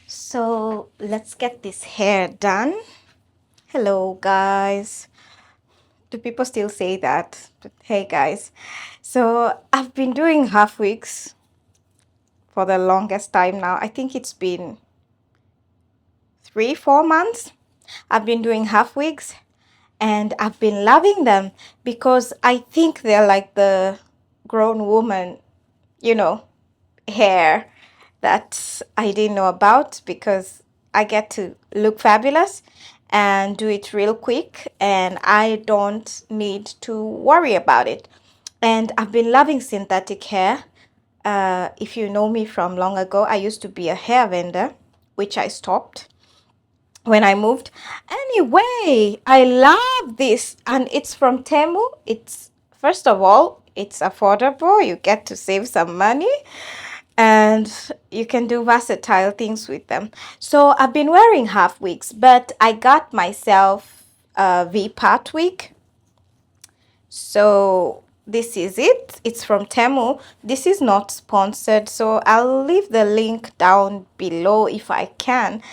So let's get this hair done. Hello, guys. Do people still say that? But hey, guys. So I've been doing half wigs for the longest time now. I think it's been 3, 4 months. I've been doing half wigs and I've been loving them because I think they're like the grown woman, you know, hair that I didn't know about because I get to look fabulous and do it real quick and I don't need to worry about it. And I've been loving synthetic hair. If you know me from long ago, I used to be a hair vendor, which I stopped when I moved. Anyway, I love this and it's from Temu. It's first of all, it's affordable. You get to save some money and you can do versatile things with them. So I've been wearing half wigs, but I got myself a V-Part wig. So this is it. It's from Temu. This is not sponsored, so I'll leave the link down below if I can.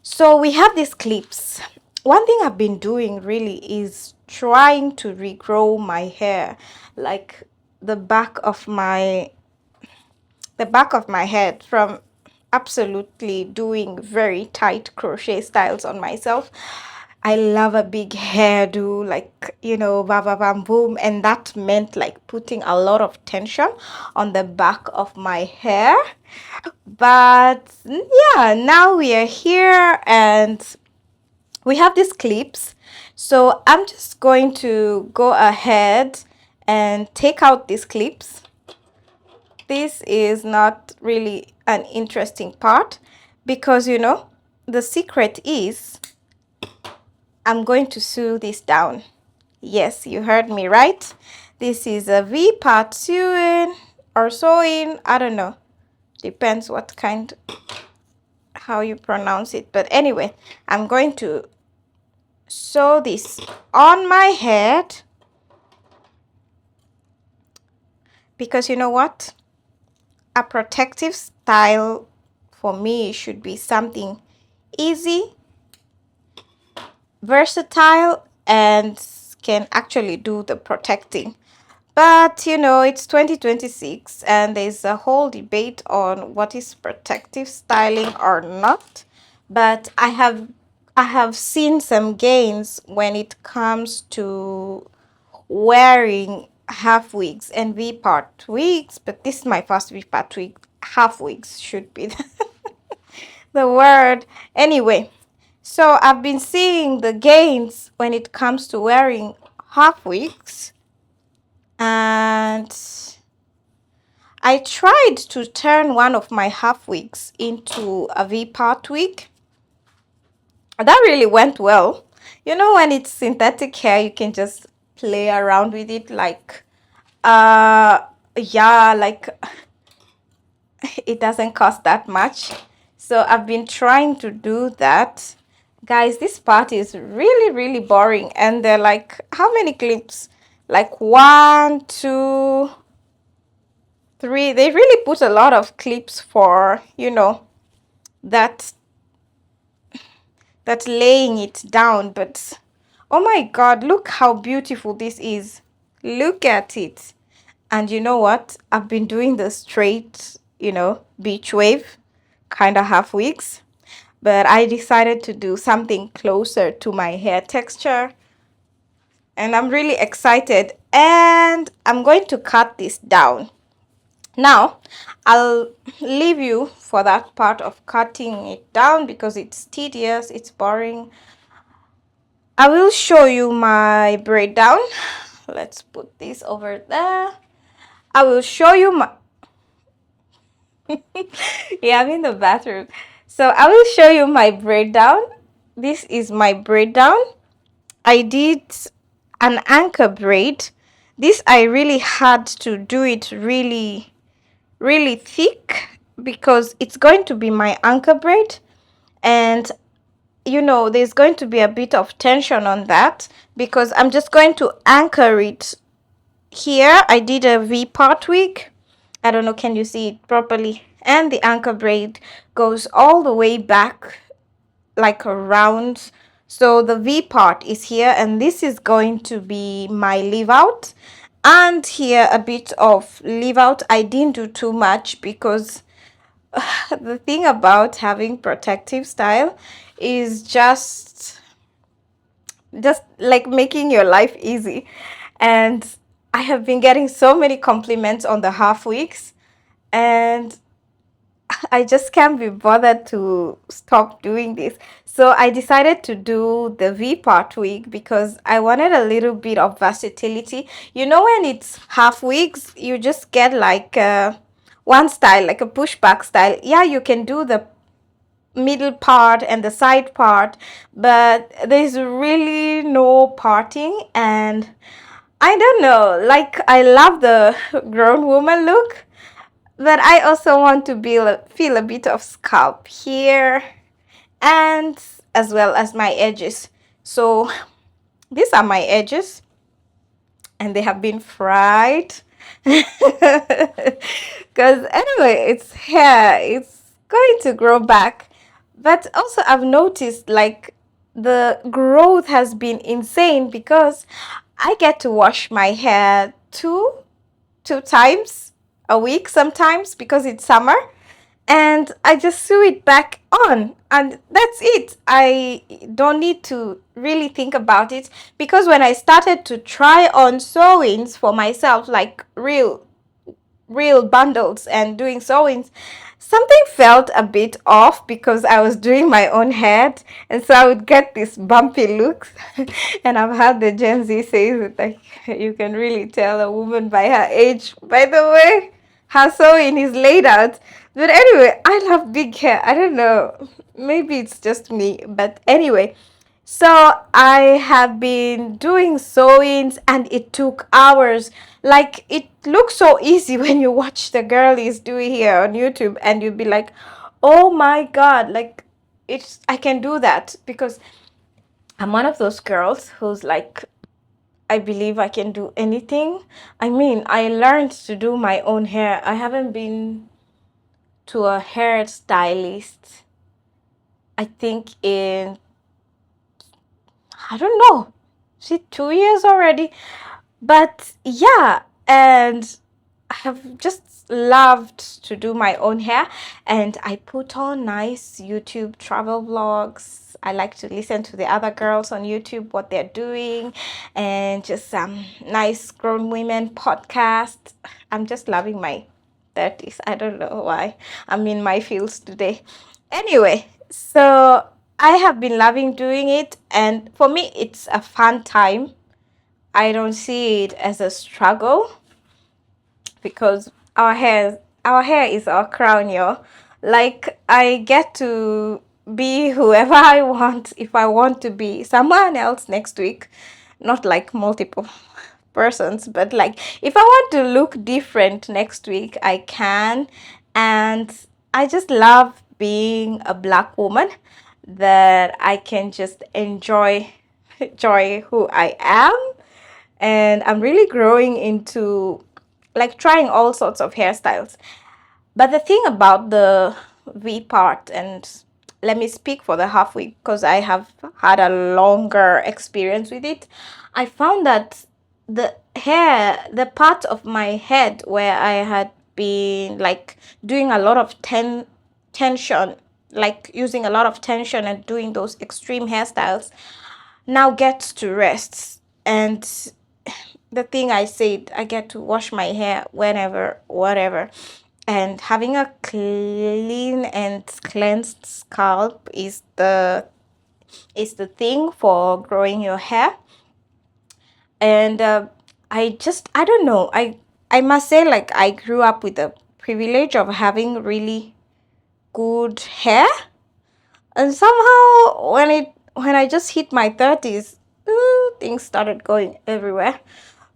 So we have these clips. One thing I've been doing really is trying to regrow my hair, like the back of my head from absolutely doing very tight crochet styles on myself. I love a big hairdo, like, ba ba bam boom. And that meant like putting a lot of tension on the back of my hair. But yeah, now we are here and we have these clips. So I'm just going to go ahead and take out these clips. This is not really an interesting part because, the secret is I'm going to sew this down. Yes, you heard me right. This is a V-part sewing or sewing. I don't know. Depends what kind, how you pronounce it. But anyway, I'm going to sew this on my head because you know what? A protective style for me should be something easy, versatile, and can actually do the protecting. But it's 2026 and there's a whole debate on what is protective styling or not. But I have seen some gains when it comes to wearing half wigs and V-part wigs, but this is my first V-part wig. Half wigs should be the word. Anyway, so I've been seeing the gains when it comes to wearing half wigs, and I tried to turn one of my half wigs into a V-part wig. That really went well. When it's synthetic hair, you can just play around with it like, yeah, like it doesn't cost that much. So I've been trying to do that. Guys, this part is really, really boring. And they're like, how many clips? Like 1, 2, 3. They really put a lot of clips for, that laying it down. But oh my God, look how beautiful this is. Look at it. And you know what? I've been doing the straight, beach wave kind of half wigs. But I decided to do something closer to my hair texture. And I'm really excited. And I'm going to cut this down. Now, I'll leave you for that part of cutting it down because it's tedious, it's boring. I will show you my braid down. Let's put this over there. I will show you my... yeah, I'm in the bathroom. So I will show you my braid down. This is my braid down. I did an anchor braid. This I really had to do it really, really thick because it's going to be my anchor braid. And there's going to be a bit of tension on that because I'm just going to anchor it here. I did a V-part wig. I don't know, can you see it properly? and the anchor braid goes all the way back like around. So the V part is here, and this is going to be my leave out, and here a bit of leave out. I didn't do too much because the thing about having protective style is just like making your life easy. And I have been getting so many compliments on the half weeks, and I just can't be bothered to stop doing this. So I decided to do the V-part wig because I wanted a little bit of versatility. You know, when it's half wigs, you just get like one style, like a pushback style. Yeah, you can do the middle part and the side part, but there's really no parting. And I don't know, like I love the grown woman look, but I also want to feel a bit of scalp here, and as well as my edges. So these are my edges, and they have been fried. Because anyway, it's hair, it's going to grow back. But also I've noticed like the growth has been insane because I get to wash my hair two times a week sometimes because it's summer, and I just sew it back on, and that's it. I don't need to really think about it, because when I started to try on sewings for myself, like real bundles and doing sewings, something felt a bit off because I was doing my own head, and so I would get these bumpy looks. And I've had the Gen Z says it, like you can really tell a woman by her age, by the way her sewing is laid out. But anyway, I love big hair. I don't know, maybe it's just me, but anyway, so I have been doing sewings and it took hours. Like it looks so easy when you watch the girlies do it here on YouTube, and you'll be like, oh my god, like it's I can do that because I'm one of those girls who's like, I believe I can do anything. I mean, I learned to do my own hair. I haven't been to a hairstylist, I think in, I don't know, is it 2 years already? But yeah, and I have just loved to do my own hair, and I put on nice YouTube travel vlogs. I like to listen to the other girls on YouTube, what they're doing, and just some nice grown women podcast. I'm just loving my 30s. I don't know why I'm in my fields today. Anyway, so I have been loving doing it, and for me, it's a fun time. I don't see it as a struggle because our hair is our crown, yo. Like I get to be whoever I want. If I want to be someone else next week, not like multiple persons, but like if I want to look different next week, I can. And I just love being a black woman, that I can just enjoy who I am. And I'm really growing into like trying all sorts of hairstyles. But the thing about the V part, and let me speak for the half week because I have had a longer experience with it, I found that the part of my head where I had been like doing a lot of tension, like using a lot of tension and doing those extreme hairstyles, now gets to rest. And the thing I said, I get to wash my hair whenever, whatever. And having a clean and cleansed scalp is the thing for growing your hair. And I don't know. I must say, like I grew up with the privilege of having really good hair, and somehow when I just hit my 30s, things started going everywhere.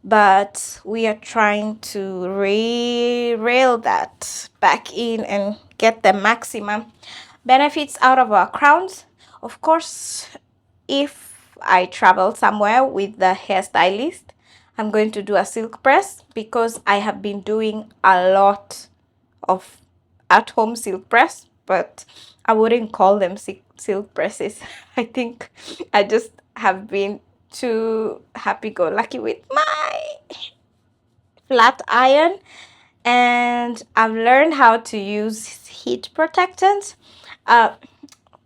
But we are trying to rail that back in and get the maximum benefits out of our crowns. Of course, if I travel somewhere with the hairstylist, I'm going to do a silk press because I have been doing a lot of at-home silk press, but I wouldn't call them silk presses. I think I just have been too happy-go-lucky with my flat iron, and I've learned how to use heat protectant. Uh,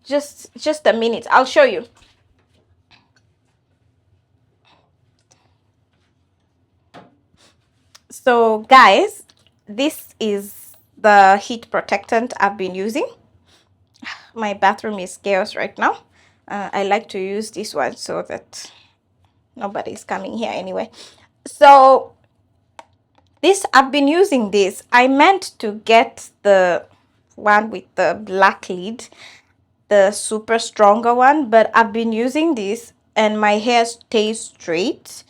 just a minute, I'll show you. So guys, this is the heat protectant I've been using. My bathroom is chaos right now. I like to use this one so that nobody's coming here anyway. So this, I've been using this. I meant to get the one with the black lid, the super stronger one, but I've been using this and my hair stays straight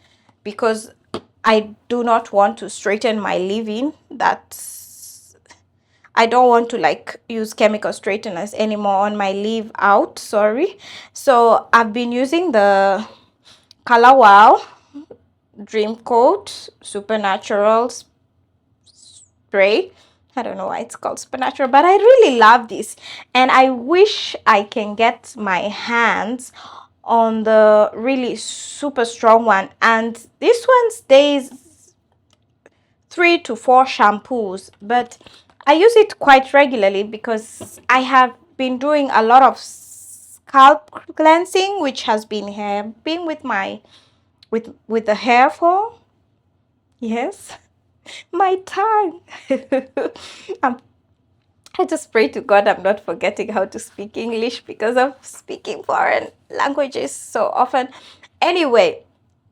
because I do not want to straighten my leave-in. That's, I don't want to like use chemical straighteners anymore on my leave out, sorry. So I've been using the Color Wow Dream Coat Supernatural spray. I don't know why it's called supernatural, but I really love this, and I wish I can get my hands on the really super strong one. And this one stays 3 to 4 shampoos, but I use it quite regularly because I have been doing a lot of scalp cleansing, which has been helping with my with the hair fall. Yes, my time. I'm I just pray to God I'm not forgetting how to speak English because of speaking foreign languages so often. Anyway,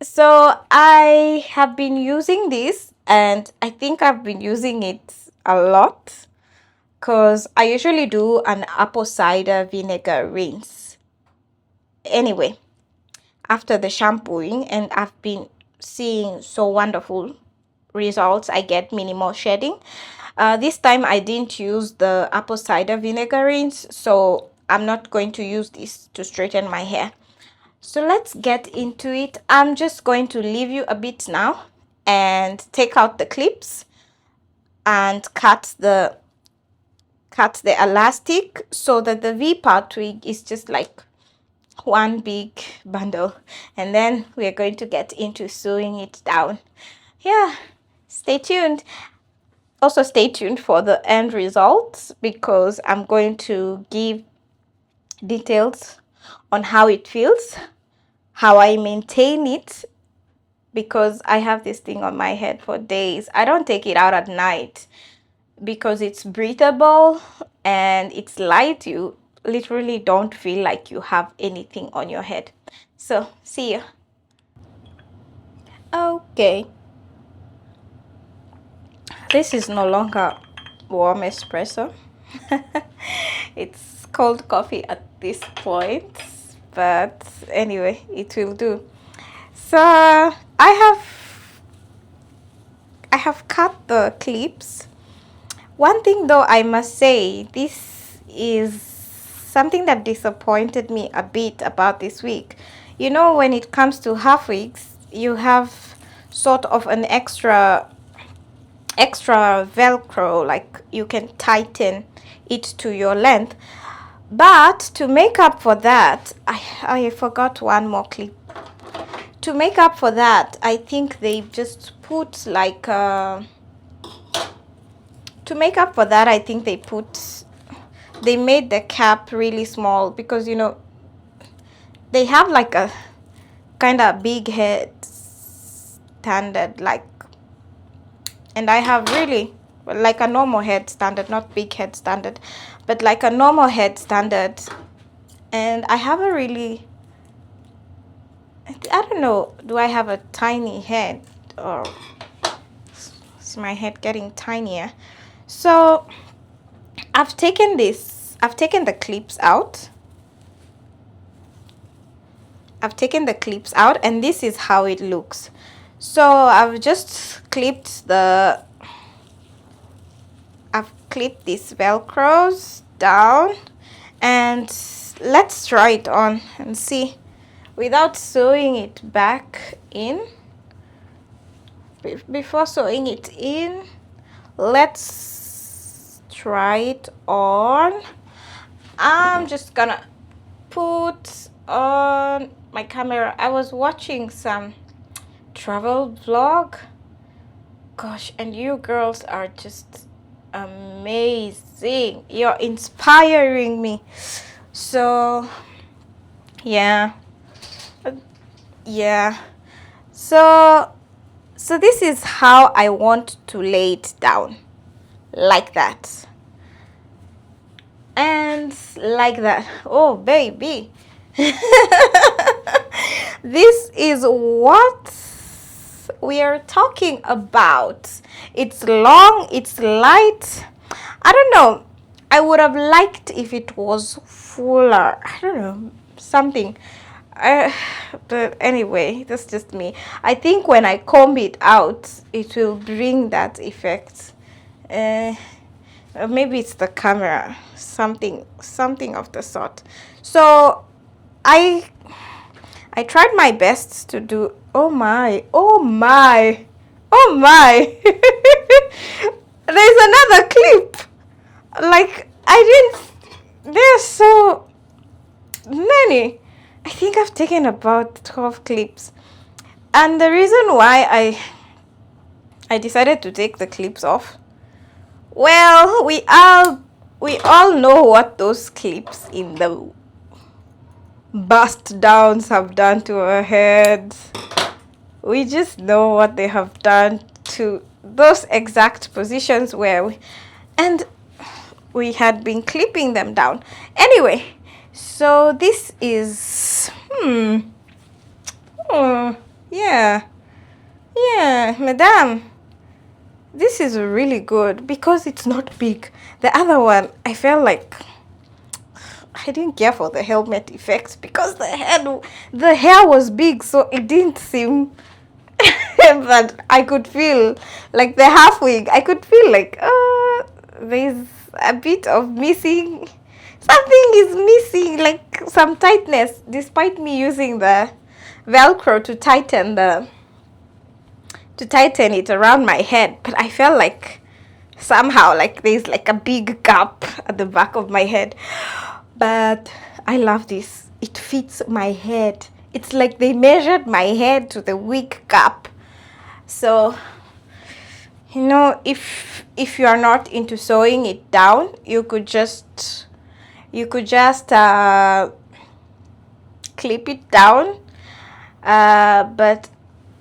so I have been using this and I think I've been using it a lot because I usually do an apple cider vinegar rinse. Anyway, after the shampooing, and I've been seeing so wonderful results. I get minimal shedding. This time I didn't use the apple cider vinegar rinse, so I'm not going to use this to straighten my hair. So let's get into it. I'm just going to leave you a bit now and take out the clips and cut the elastic so that the V-part wig is just like one big bundle, and then we're going to get into sewing it down. Yeah, stay tuned. Also stay tuned for the end results because I'm going to give details on how it feels, how I maintain it, because I have this thing on my head for days. I don't take it out at night because it's breathable and it's light. You literally don't feel like you have anything on your head. So see you. Okay, this is no longer warm espresso. It's cold coffee at this point, but anyway, it will do. So I have cut the clips. One thing though, I must say, this is something that disappointed me a bit about this wig. You know, when it comes to half wigs, you have sort of an extra velcro, like you can tighten it to your length. But to make up for that, I forgot one more clip. To make up for that, I think they just put like to make up for that, I think they made the cap really small because, you know, they have like a kind of big head standard, like, and I have really like a normal head standard, not big head standard, but like a normal head standard. And I have a really, I don't know, do I have a tiny head or is my head getting tinier? So I've taken the clips out. I've taken the clips out and this is how it looks. So I've clipped these velcros down, and let's try it on and see without sewing it back in. Before sewing it in, let's try it on. I'm just gonna put on my camera. I was watching some travel vlog. Gosh, and you girls are just amazing. You're inspiring me. So yeah. Yeah. So this is how I want to lay it down. Like that. And like that. Oh baby. This is what we are talking about. It's long, it's light. I don't know. I would have liked if it was fuller. I don't know. Something. But anyway, that's just me. I think when I comb it out, it will bring that effect. Maybe it's the camera, something of the sort. So I tried my best to do. Oh my, oh my, oh my. There's another clip. Like, I didn't. There's so many. I think I've taken about 12 clips. And the reason why I decided to take the clips off, well, we all know what those clips in the bust downs have done to our heads. We just know what they have done to those exact positions where we had been clipping them down. Anyway, so this is yeah, madam, this is really good because it's not big. The other one, I felt like I didn't care for the helmet effects because the hair was big, so it didn't seem but I could feel like the half wig. I could feel like there's a bit of missing. Something is missing, like some tightness, despite me using the Velcro to tighten it around my head. But I felt like somehow like there's like a big gap at the back of my head. But I love this. It fits my head. It's like they measured my head to the wig gap. So, you know, if you are not into sewing it down, you could just clip it down. But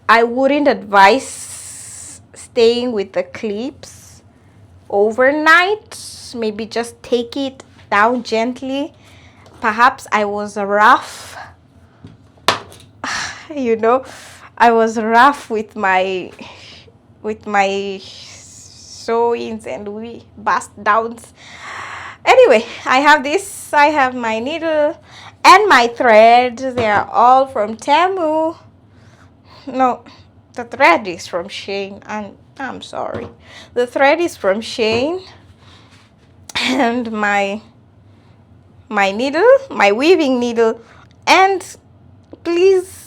I wouldn't advise staying with the clips overnight. Maybe just take it down gently. Perhaps I was rough. You know, I was rough with my sewings and bust downs. Anyway, I have this. I have my needle and my thread. They are all from Temu. No, the thread is from Shane. I'm sorry. The thread is from Shane. And my needle, my weaving needle, and please,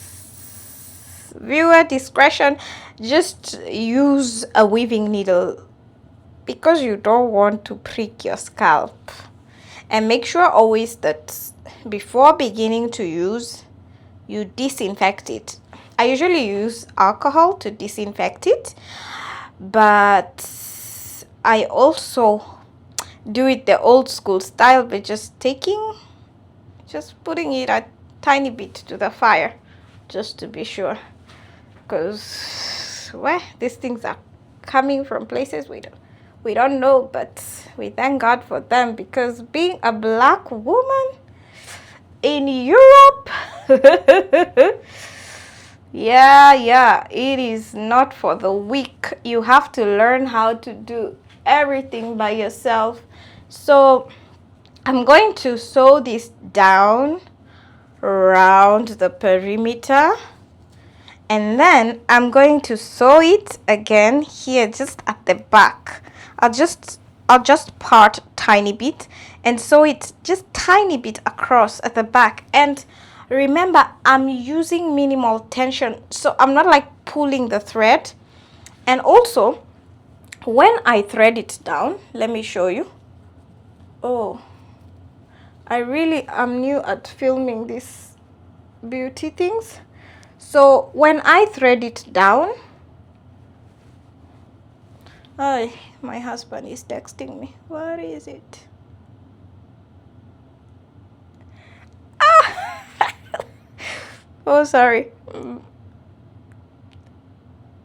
viewer discretion, just use a weaving needle because you don't want to prick your scalp. And make sure always that before beginning to use, you disinfect it. I usually use alcohol to disinfect it, but I also do it the old school style by just putting it a tiny bit to the fire, just to be sure, because these things are coming from places we don't know, but we thank God for them, because being a black woman in Europe, yeah, it is not for the weak. You have to learn how to do everything by yourself. So I'm going to sew this down around the perimeter, and then I'm going to sew it again here just at the back. I'll just part tiny bit and sew it just tiny bit across at the back. And remember, I'm using minimal tension, so I'm not like pulling the thread. And also, when I thread it down, let me show you. Oh, I really am new at filming these beauty things. So when I thread it down, oh, my husband is texting me. What is it? Ah! Oh, sorry.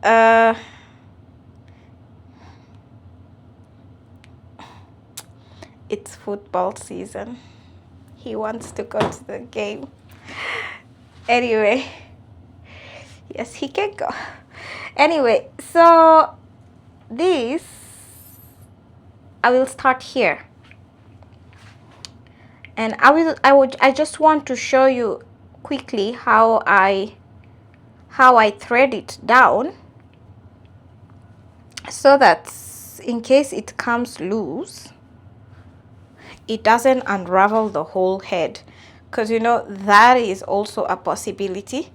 Uh, it's football season. He wants to go to the game. Anyway, yes, he can go. Anyway, so this, I will start here. And I just want to show you quickly how I thread it down, so that in case it comes loose, it doesn't unravel the whole head, because you know that is also a possibility.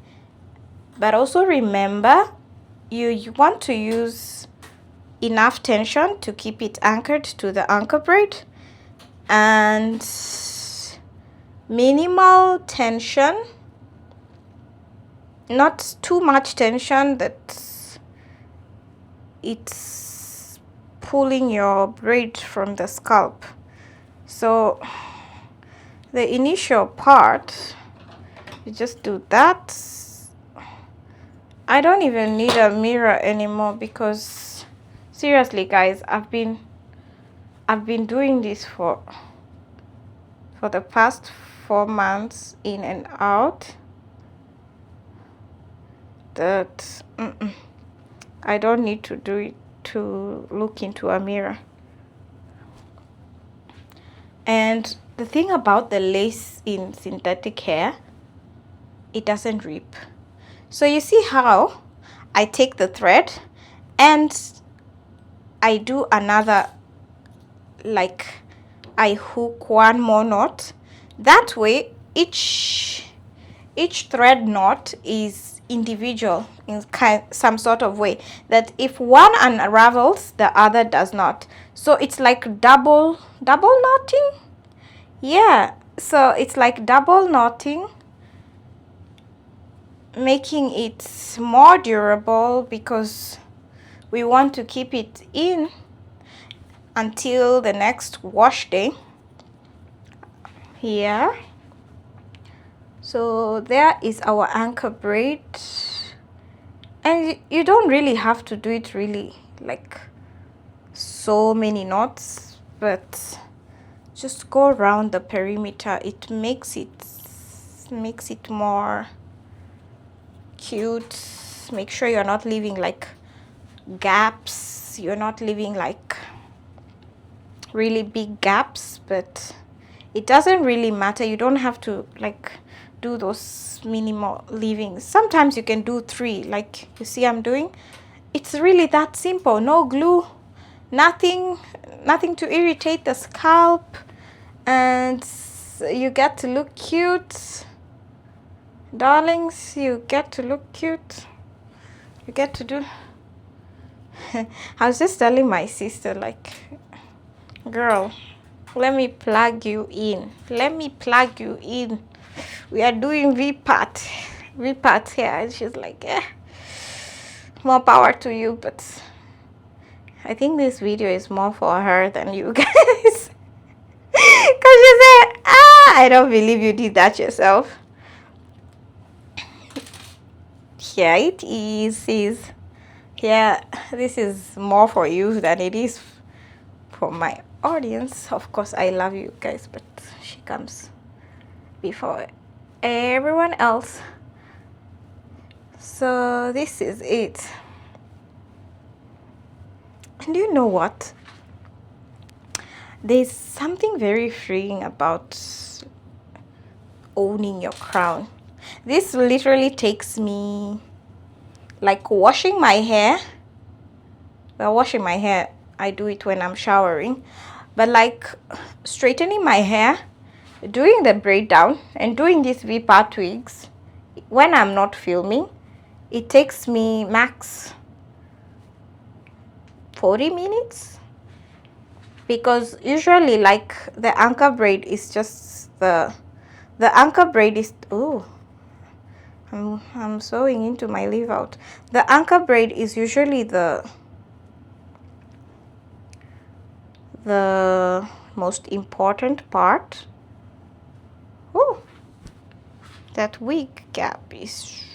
But also remember, you want to use enough tension to keep it anchored to the anchor braid, and minimal tension, not too much tension that it's pulling your braid from the scalp. So the initial part, you just do that. I don't even need a mirror anymore, because seriously guys, I've been doing this for the past 4 months, in and out, that I don't need to do it to look into a mirror. And the thing about the lace in synthetic hair, it doesn't rip. So you see how I take the thread and I do another, like I hook one more knot. That way each thread knot is individual in some sort of way, that if one unravels, the other does not. So it's like double knotting. Yeah, so it's like double knotting, making it more durable, because we want to keep it in until the next wash day. Here, so there is our anchor braid, and you don't really have to do it really like so many knots, but just go around the perimeter. It makes it more cute. Make sure you're not leaving like gaps, you're not leaving like really big gaps, but it doesn't really matter. You don't have to like do those minimal leavings. Sometimes you can do 3, like you see I'm doing. It's really that simple. No glue, nothing to irritate the scalp, and you get to look cute, darlings. You get to look cute. You get to do I was just telling my sister, like, girl, let me plug you in. Let me plug you in. We are doing V-Part here. And she's like, more power to you. But I think this video is more for her than you guys. Because she said, I don't believe you did that yourself. Yeah, it is. Yeah, this is more for you than it is for my audience. Of course, I love you guys, but she comes before everyone else. So this is it. And you know what? There's something very freeing about owning your crown. This literally takes me like washing my hair. Well, washing my hair, I do it when I'm showering, but like straightening my hair, doing the braid down, and doing these V-Part wigs when I'm not filming, it takes me max 40 minutes because usually like the anchor braid is just the anchor braid is, oh, I'm sewing into my leave out. The anchor braid is usually the most important part. Oh, that wig gap is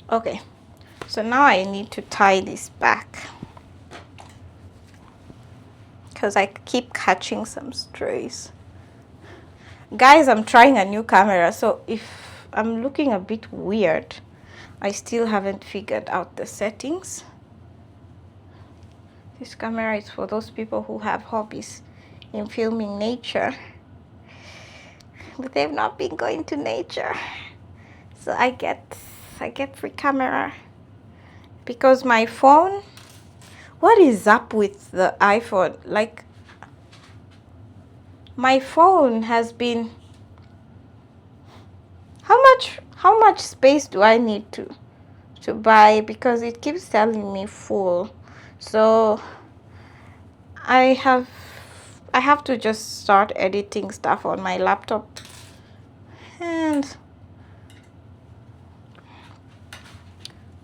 okay. So now I need to tie this back because I keep catching some strays. Guys, I'm trying a new camera, so if I'm looking a bit weird, I still haven't figured out the settings. This camera is for those people who have hobbies in filming nature, but they've not been going to nature. So I get free camera because my phone, what is up with the iPhone? Like, my phone has been, how much space do I need to buy, because it keeps telling me full. So I have to just start editing stuff on my laptop, and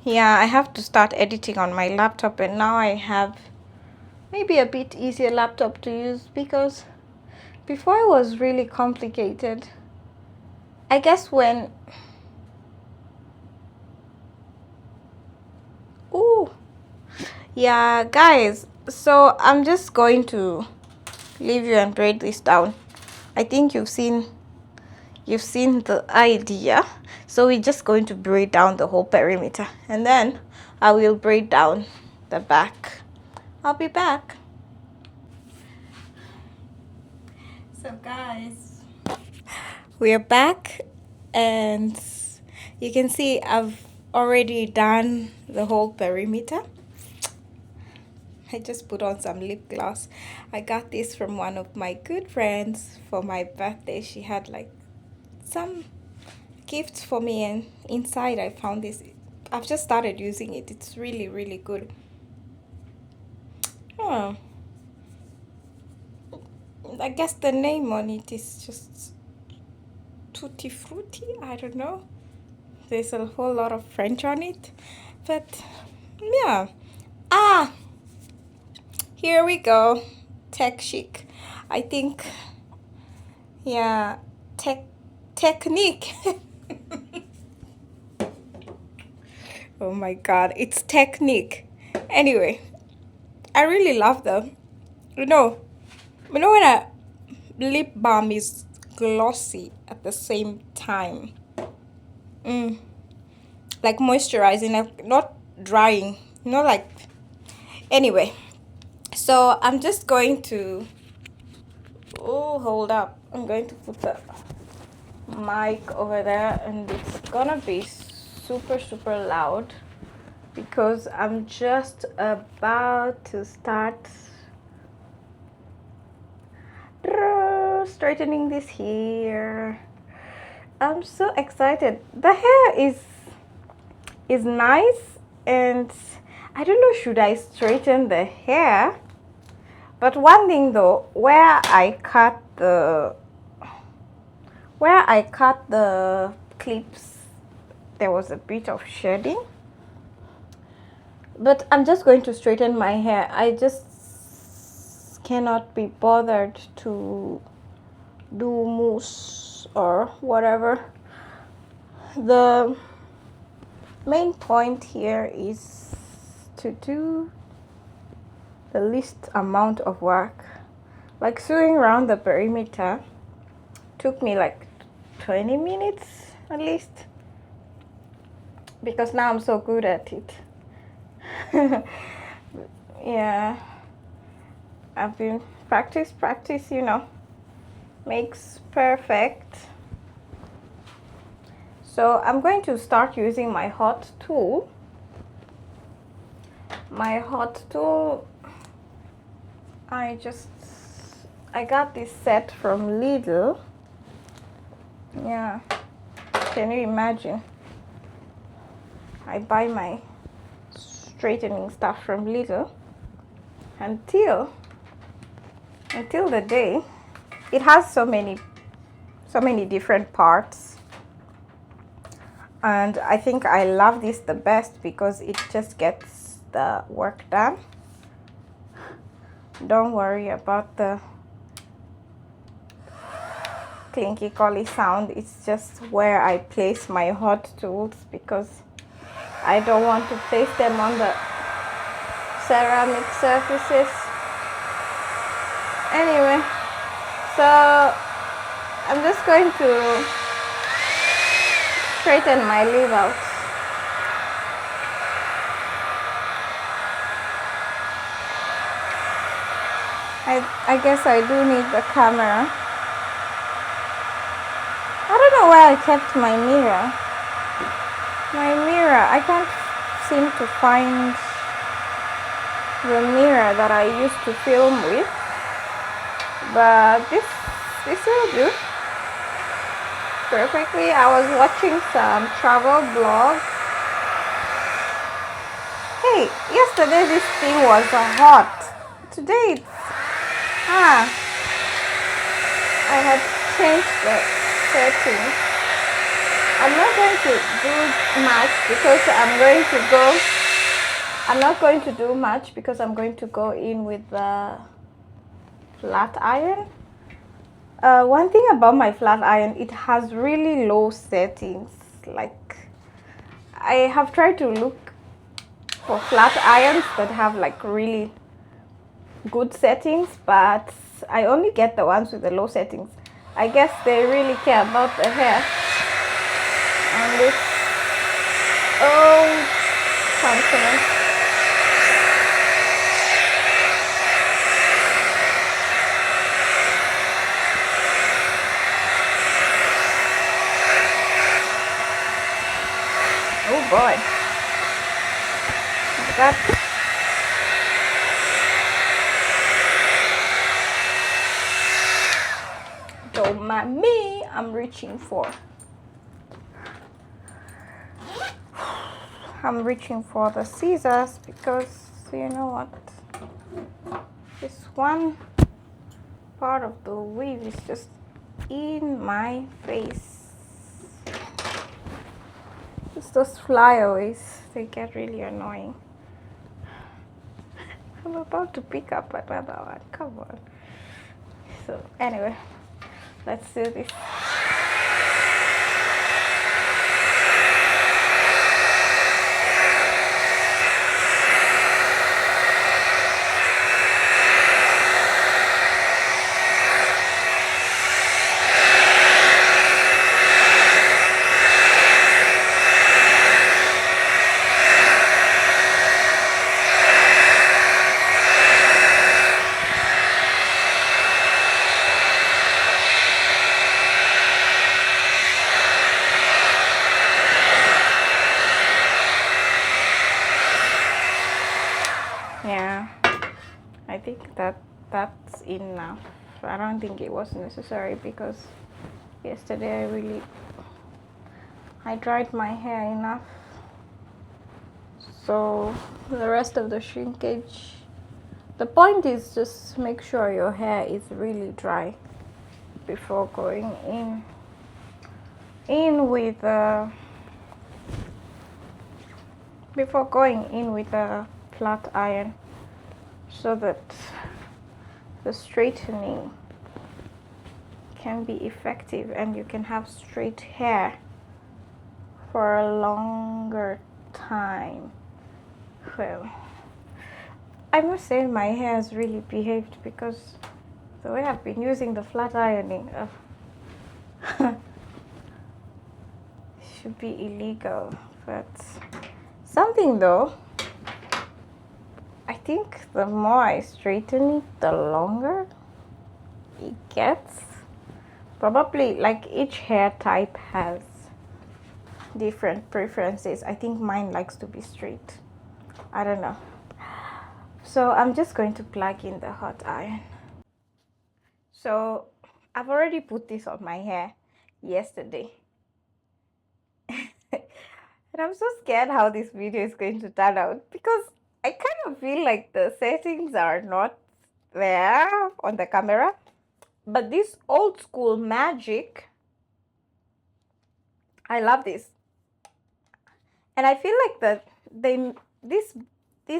yeah, I have to start editing on my laptop. And now I have maybe a bit easier laptop to use, because before it was really complicated. I guess when, ooh, yeah, guys, so I'm just going to leave you and braid this down. I think you've seen the idea. So we're just going to braid down the whole perimeter, and then I will braid down the back. I'll be back. So guys, we're back, and you can see I've already done the whole perimeter. I just put on some lip gloss. I got this from one of my good friends for my birthday. She had like some gifts for me, and inside I found this. I've just started using it. It's really, really good. Oh, I guess the name on it is just Tutti Frutti. I don't know. There's a whole lot of French on it, but yeah. Ah, here we go. Tech chic. I think, yeah, technique. Oh my god, it's technique. Anyway, I really love them. You know when a lip balm is glossy at the same time, like moisturizing, like not drying, like, anyway. So I'm just going to, oh, hold up, I'm going to put the mic over there, and it's gonna be super loud because I'm just about to start straightening this hair. I'm so excited. The hair is nice, and I don't know, should I straighten the hair? But one thing though, where I cut the clips, there was a bit of shedding. But I'm just going to straighten my hair. I just cannot be bothered to do mousse or whatever. The main point here is to do the least amount of work. Like sewing around the perimeter took me like 20 minutes at least, because now I'm so good at it. Yeah, I've been practice, makes perfect. So I'm going to start using my hot tool. I got this set from Lidl. Yeah, can you imagine? I buy my straightening stuff from Lidl until the day. It has so many different parts, and I think I love this the best because it just gets the work done. Don't worry about the clinky colly sound. It's just where I place my hot tools because I don't want to place them on the ceramic surfaces. Anyway, so I'm just going to straighten my leaf out. I guess I do need the camera. I don't know where I kept my mirror. I can't seem to find the mirror that I used to film with, but this will do perfectly. I was watching some travel blog. Hey, yesterday this thing was hot. Today it's I had changed the settings. I'm not going to do much because I'm not going to do much because I'm going to go in with the flat iron. One thing about my flat iron, it has really low settings. Like, I have tried to look for flat irons that have like really good settings, but I only get the ones with the low settings. I guess they really care about the hair. And this consonant. Oh boy. That's don't mind me, I'm reaching for the scissors because you know what, this one part of the weave is just in my face. It's those flyaways, they get really annoying. I'm about to pick up another one, come on. So anyway, let's do this. Yeah, I think that's enough. I don't think it was necessary because yesterday I dried my hair enough. So the rest of the shrinkage, the point is just make sure your hair is really dry before going in with a flat iron, so that the straightening can be effective and you can have straight hair for a longer time. Well, I must say my hair has really behaved because the way I've been using the flat ironing should be illegal, but something though, I think the more I straighten it, the longer it gets. Probably like each hair type has different preferences. I think mine likes to be straight. I don't know. So I'm just going to plug in the hot iron. So I've already put this on my hair yesterday. And I'm so scared how this video is going to turn out because I kind of feel like the settings are not there on the camera. But this old school magic, I love this. And I feel like that this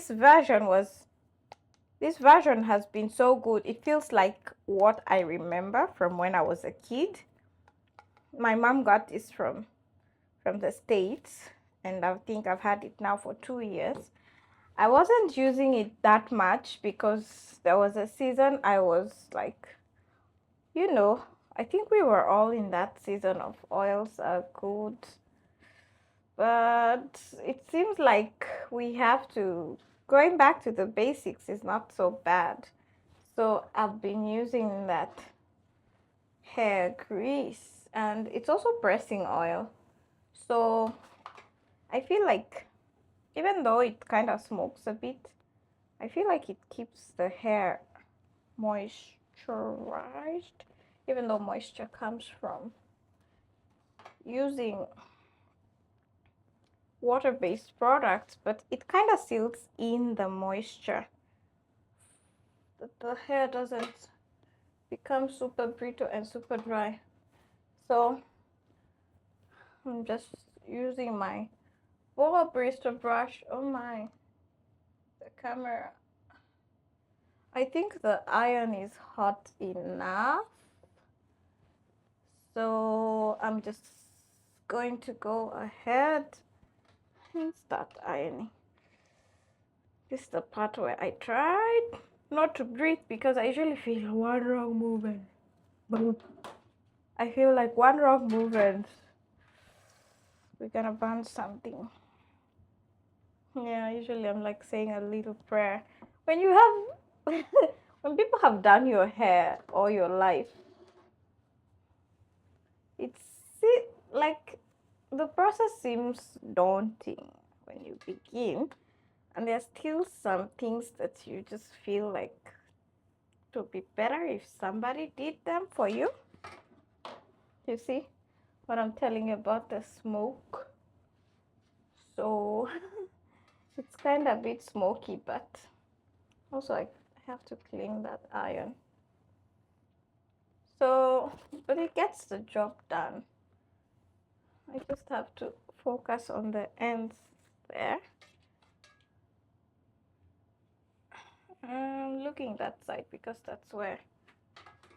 version was this version has been so good. It feels like what I remember from when I was a kid. My mom got this from the States, and I think I've had it now for 2 years. I wasn't using it that much because there was a season I was like, you know, I think we were all in that season of oils are good. But it seems like we have to, going back to the basics is not so bad. So I've been using that hair grease, and it's also pressing oil. So I feel like even though it kind of smokes a bit, I feel like it keeps the hair moisturized, even though moisture comes from using water-based products, but it kind of seals in the moisture. The hair doesn't become super brittle and super dry. So I'm just using my boa barista brush. Oh my, the camera. I think the iron is hot enough. So I'm just going to go ahead and start ironing. This is the part where I tried not to breathe because I usually feel one wrong movement. Boom. I feel like one wrong movement, we're gonna burn something. Yeah, usually I'm like saying a little prayer. When you have, when people have done your hair all your life, it's like the process seems daunting when you begin, and there's still some things that you just feel like it would be better if somebody did them for you. You see what I'm telling you about the smoke? So it's kind of a bit smoky, but also I have to clean that iron. So, but it gets the job done. I just have to focus on the ends there. I'm looking that side because that's where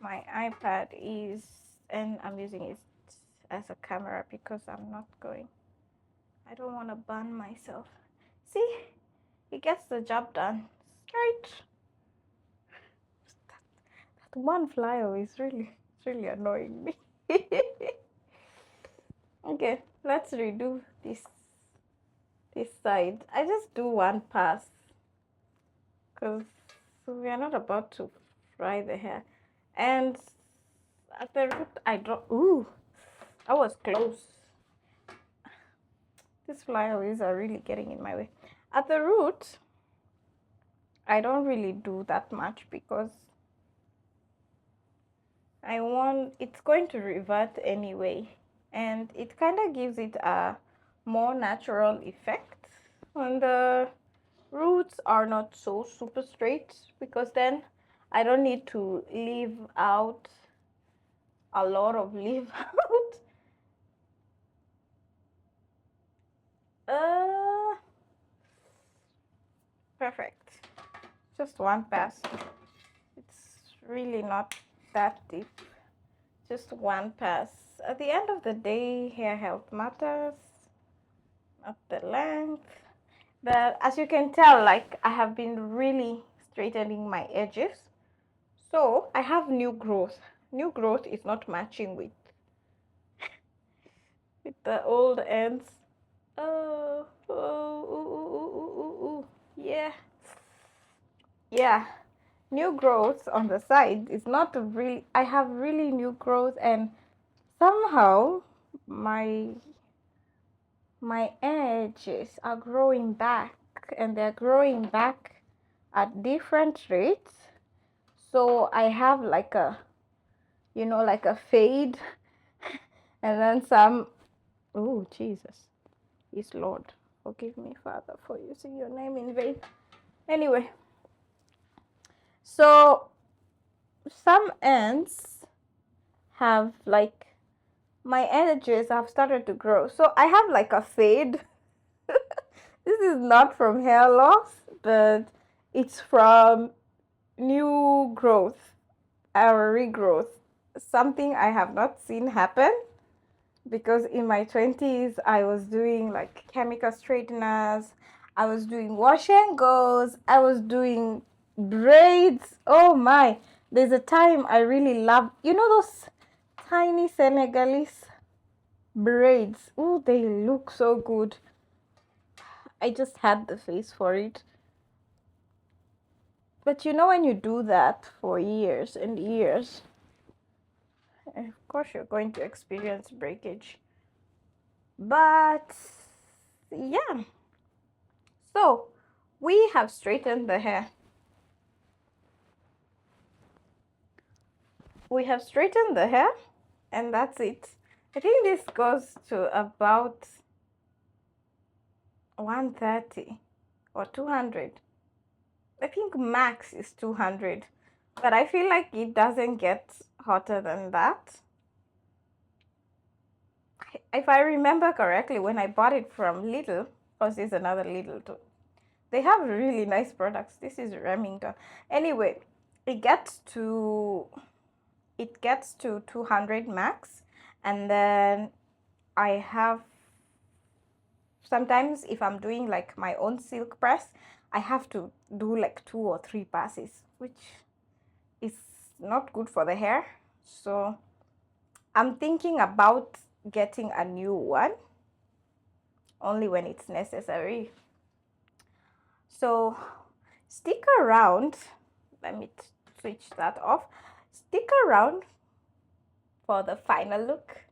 my iPad is, and I'm using it as a camera because I don't want to burn myself. See, it gets the job done. Straight. That one flyer is it's really annoying me. Okay, let's redo this side. I just do one pass because we are not about to fry the hair. And at the root, I drop. Ooh, I was close. These flyaways are really getting in my way. At the root, I don't really do that much because it's going to revert anyway, and it kind of gives it a more natural effect. And the roots are not so super straight because then I don't need to leave out a lot of leave out. uh Perfect. Just one pass. It's really not that deep. Just one pass. At the end of the day, hair health matters, not the length. But as you can tell, like I have been really straightening my edges. So I have new growth. New growth is not matching with the old ends. Oh, yeah. Yeah. New growth on the side is not really, I have really new growth, and somehow my my edges are growing back, and they're growing back at different rates. So I have like a, like a fade and then some. Oh, Jesus. is Lord. Forgive me, Father, for using your name in vain. Anyway, so some ends have like my edges have started to grow. So I have like a fade. This is not from hair loss, but it's from new growth or regrowth. Something I have not seen happen because in my 20s I was doing like chemical straighteners, I was doing wash and goes, I was doing braids. Oh my, there's a time I really loved, you know, those tiny Senegalese braids. Oh, they look so good. I just had the face for it. But you know, when you do that for years and years, of course you're going to experience breakage. But yeah, so we have straightened the hair. We have straightened the hair, and that's it. I think this goes to about 130 or 200. I think max is 200, but I feel like it doesn't get hotter than that. If I remember correctly, when I bought it from Lidl, because there's another Lidl too, they have really nice products. This is Remington. Anyway, it gets to 200 max, and then I have sometimes if I'm doing like my own silk press, I have to do like 2 or 3 passes, which is not good for the hair. So I'm thinking about getting a new one only when it's necessary. So stick around. Let me switch that off. Stick around for the final look.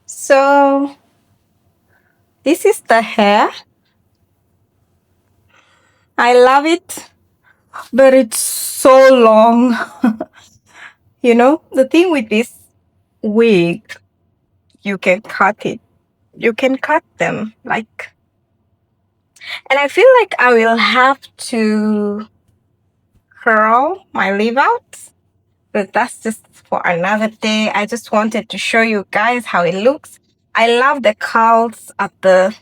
So this is the hair. I love it, but it's so long. You know, the thing with this wig, you can cut it. You can cut them like, and I feel like I will have to curl my leave out, but that's just for another day. I just wanted to show you guys how it looks. I love the curls at the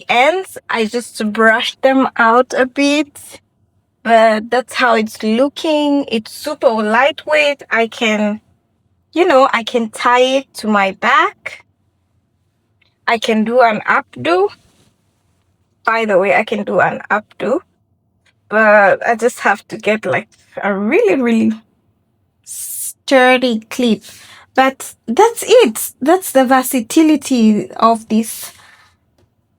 ends. I just brush them out a bit, but that's how it's looking. It's super lightweight. I can, you know, I can tie it to my back. I can do an updo. By the way, I can do an updo, but I just have to get like a really, really sturdy clip. But that's it. That's the versatility of these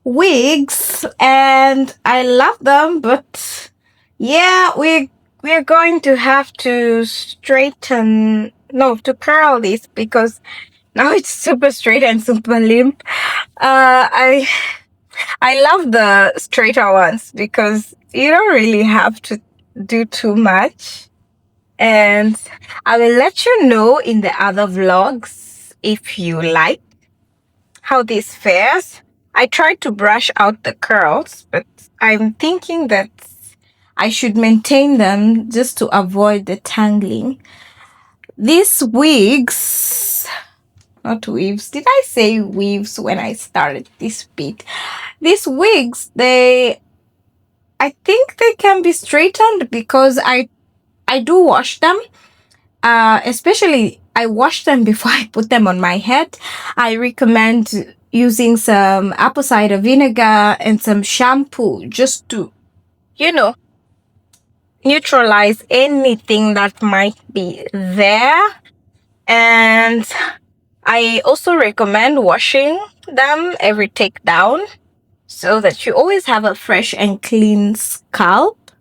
wigs, and I love them. But yeah, we're going to have to straighten, no, to curl this because now it's super straight and super limp. I love the straighter ones because you don't really have to do too much. And I will let you know in the other vlogs if you like how this fares. I tried to brush out the curls, but I'm thinking that I should maintain them just to avoid the tangling. These wigs, not weaves. Did I say weaves when I started this bit? These wigs, I think they can be straightened because I do wash them. Especially I wash them before I put them on my head. I recommend using some apple cider vinegar and some shampoo just to, you know, neutralize anything that might be there. And I also recommend washing them every takedown so that you always have a fresh and clean scalp.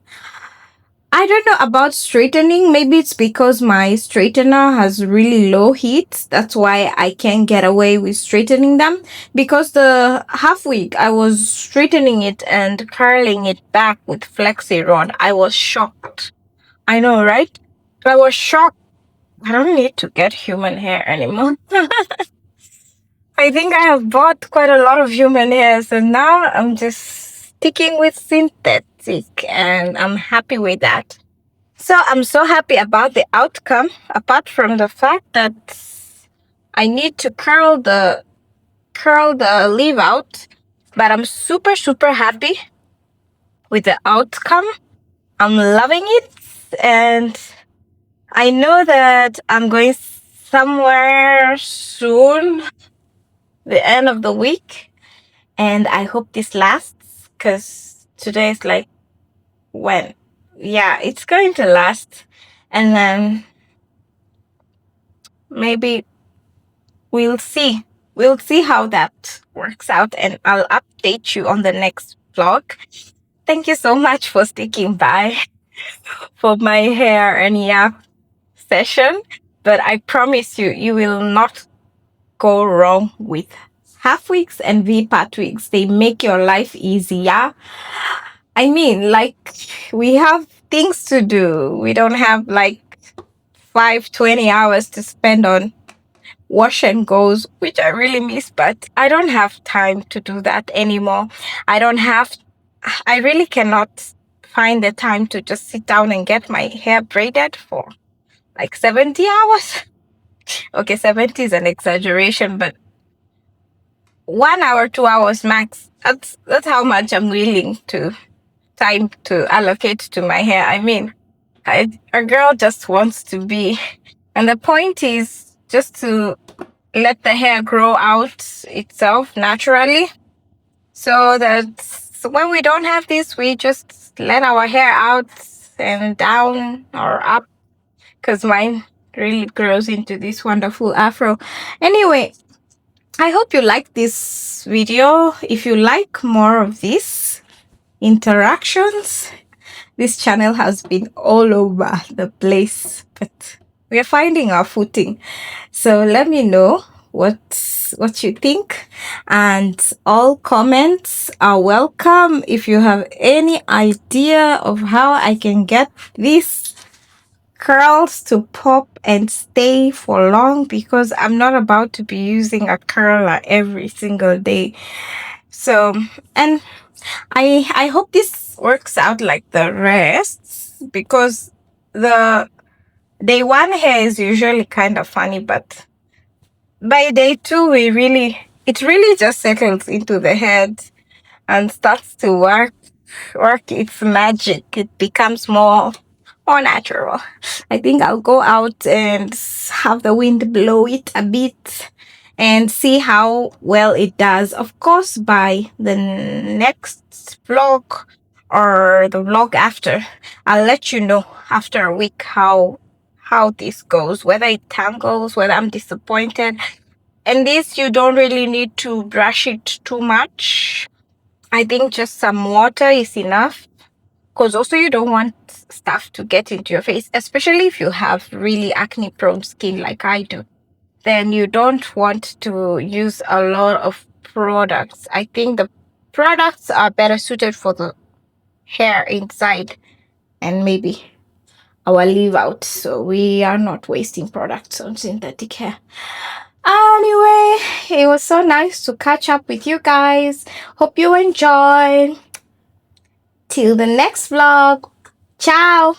I don't know about straightening. Maybe it's because my straightener has really low heat. That's why I can't get away with straightening them. Because the half wig, I was straightening it and curling it back with flexi rod. I was shocked. I know, right? I was shocked. I don't need to get human hair anymore. I think I have bought quite a lot of human hair, so now I'm just sticking with synthetic and I'm happy with that. So I'm so happy about the outcome, apart from the fact that I need to curl the leave out, but I'm super super happy with the outcome. I'm loving it, and I know that I'm going somewhere soon, the end of the week, and I hope this lasts because today is like when, yeah, it's going to last, and then maybe we'll see. We'll see how that works out, and I'll update you on the next vlog. Thank you so much for sticking by for my hair and yap session. But I promise you, you will not go wrong with half wigs and V-Part wigs. They make your life easier. I mean, like, we have things to do. We don't have like 20 hours to spend on wash and goes, which I really miss, but I don't have time to do that anymore. I don't have, I really cannot find the time to just sit down and get my hair braided for like 70 hours. Okay, 70 is an exaggeration, but 1 hour, 2 hours max. That's how much I'm willing to time to allocate to my hair. I mean, a girl just wants to be, and the point is just to let the hair grow out itself naturally. So that when we don't have this, we just let our hair out and down or up, because mine really grows into this wonderful afro. Anyway, I hope you like this video. If you like more of these interactions, this channel has been all over the place, but we are finding our footing. So let me know what you think, and all comments are welcome. If you have any idea of how I can get these curls to pop and stay for long, because I'm not about to be using a curler every single day. So, and I hope this works out like the rest, because the day one hair is usually kind of funny, but by day two, it really just settles into the head and starts to work its magic. It becomes more natural. I think I'll go out and have the wind blow it a bit and see how well it does. Of course, by the next vlog or the vlog after, I'll let you know after a week how this goes, whether it tangles, whether I'm disappointed. And this, you don't really need to brush it too much. I think just some water is enough, because also you don't want stuff to get into your face, especially if you have really acne prone skin like I do. Then you don't want to use a lot of products. I think the products are better suited for the hair inside and maybe our leave out, so we are not wasting products on synthetic hair. Anyway, it was so nice to catch up with you guys. Hope you enjoyed. Till the next vlog. Ciao.